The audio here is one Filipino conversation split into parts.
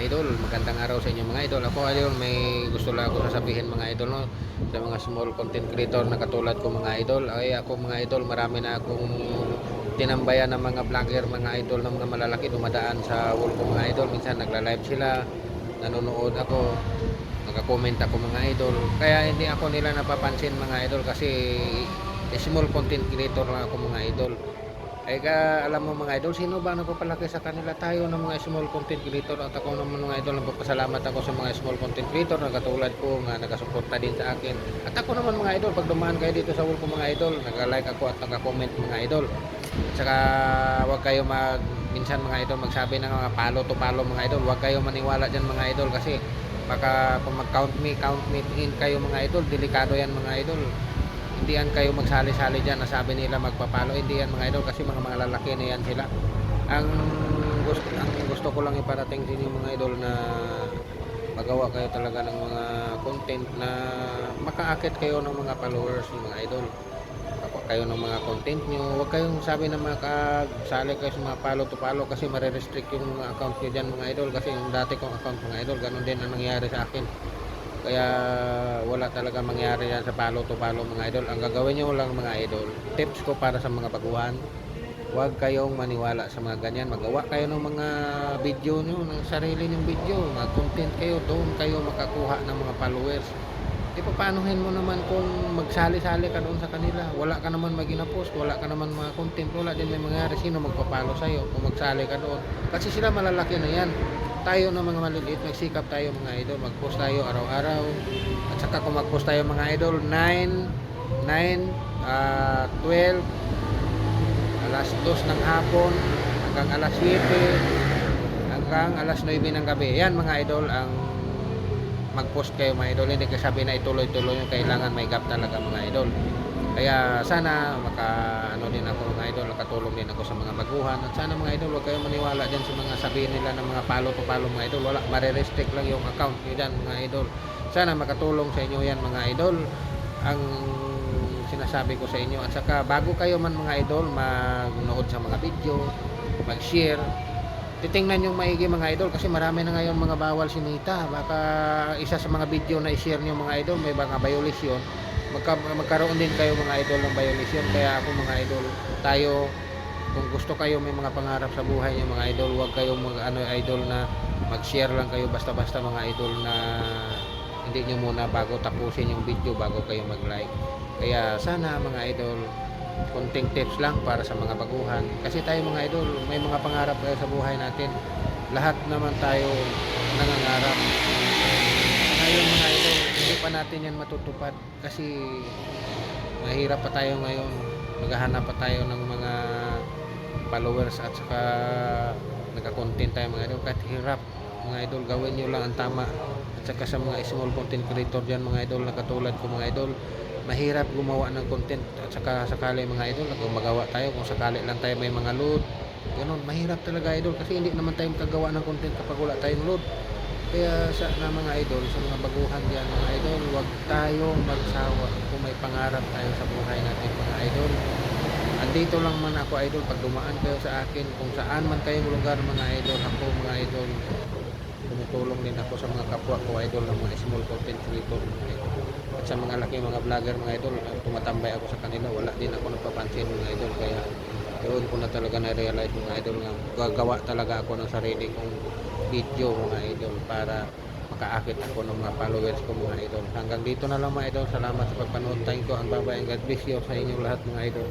idol. Magandang araw sa inyo mga idol. Ako idol, may gusto lang ako sasabihin mga idol, no, sa mga small content creator na katulad ko mga idol. Ay ako mga idol, marami na akong tinambayan ng mga vlogger mga idol ng mga malalaki dumadaan sa wall ko mga idol. Minsan nagla-live sila, nanonood ako, nagka-comment ako mga idol. Kaya hindi ako nila napapansin mga idol kasi small content creator lang ako mga idol. Ay alam mo mga idol, sino ba nagpapalaki sa kanila? Tayo ng mga small content creator. At ako naman mga idol, nagpapasalamat ako sa mga small content creator na katulad ko nga nagasuporta din sa akin. At ako naman mga idol, pag dumaan kayo dito sa wall ko mga idol, nag-like ako at nag-comment mga idol. At saka wag kayo minsan mga idol magsabi ng mga palo to palo mga idol. Wag kayo maniwala dyan mga idol kasi baka kung count me in kayo mga idol, delikado yan mga idol. Hindi yan kayo magsali-sali dyan na sabi nila magpapalo. Hindi yan mga idol kasi mga lalaki na yan sila. Ang gusto ko lang iparating sa inyo mga idol na magawa kayo talaga ng mga content na makaakit kayo ng mga followers ng mga idol. Kapag kayo ng mga content nyo, huwag kayong sabi na makasali kayo sa mga palo to palo kasi marirestrict yung mga account nyo dyan mga idol. Kasi yung dati kong account mga idol, ganun din ang nangyari sa akin. Kaya wala talaga mangyari yan sa palo to palo mga idol. Ang gagawin nyo lang mga idol, tips ko para sa mga baguhan, huwag kayong maniwala sa mga ganyan. Magawa kayo ng mga video nyo, ng sarili ng video, mag content kayo, doon kayo makakuha ng mga followers. Di pa paanohin mo naman kung magsali-sali ka doon sa kanila, wala ka naman mag-ina-post, wala ka naman mga content, wala din may mangyari. Sino magpapalo sa'yo kung magsali ka doon? Kasi sila malalaki na yan. Tayo na mga maliliit, magsikap tayo mga idol, mag-post tayo araw-araw. At saka kung mag-post tayo mga idol 12 alas 2 ng hapon hanggang alas 7 hanggang alas 9 ng gabi. Yan mga idol ang mag-post kayo mga idol. Hindi kasi sabi na ituloy-tuloy yung kailangan may gap talaga mga idol. Kaya sana ano din ako mga idol, nakatulong din ako sa mga baguhan. At sana mga idol, huwag kayong maniwala dyan sa mga sabihin nila ng mga palo to palo mga idol. Wala, marirestrict lang yung account nyo dyan mga idol. Sana makatulong sa inyo yan mga idol ang sinasabi ko sa inyo. At saka bago kayo man mga idol magnood sa mga video, mag-share, titingnan yung maigi mga idol kasi marami na ngayon mga bawal sinita. Baka isa sa mga video na i-share nyo mga idol may mga violation, magkaroon din kayo mga idol ng violation. Kaya ako mga idol, tayo kung gusto kayo may mga pangarap sa buhay niyo mga idol, huwag kayong idol na mag-share lang kayo basta-basta mga idol na hindi nyo muna bago tapusin yung video bago kayo mag-like. Kaya sana mga idol, konting tips lang para sa mga baguhan kasi tayo mga idol may mga pangarap kayo sa buhay natin. Lahat naman tayo nangangarap. Ngayon mga idol, hindi pa natin yan matutupad kasi mahirap pa tayo ngayon, maghahanap pa tayo ng mga followers at saka nagka-content tayo mga idol. Kahit hirap mga idol, gawin nyo lang ang tama. At saka sa mga small content creator dyan mga idol na katulad ko mga idol, mahirap gumawa ng content. At saka sakali mga idol magawa tayo kung sakali lang tayo may mga load ganun, mahirap talaga idol kasi hindi naman tayo makagawa ng content kapag wala tayong load. Kaya na mga idol, sa mga baguhan dyan mga idol, huwag tayong magsawa kung may pangarap tayo sa buhay natin mga idol. Andito lang man ako idol, pag dumaan kayo sa akin kung saan man kayong lugar mga idol, ako mga idol tumutulong din ako sa mga kapwa ko idol ng mga small content creator mga idol. At sa mga laki mga vlogger mga idol, tumatambay ako sa kanila, wala din ako nagpapansin mga idol. Kaya doon ko na talaga na-realize mga idol nga gagawa talaga ako ng sarili kong video mga idol para makaakit ako ng mga followers ko mga idol. Hanggang dito na lang mga idol, salamat sa pagpanood. Thank you and bye bye, God bless you sa inyong lahat mga idol.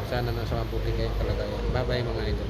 Sana nasa mabuti kayong kalagayan. Bye bye mga idol.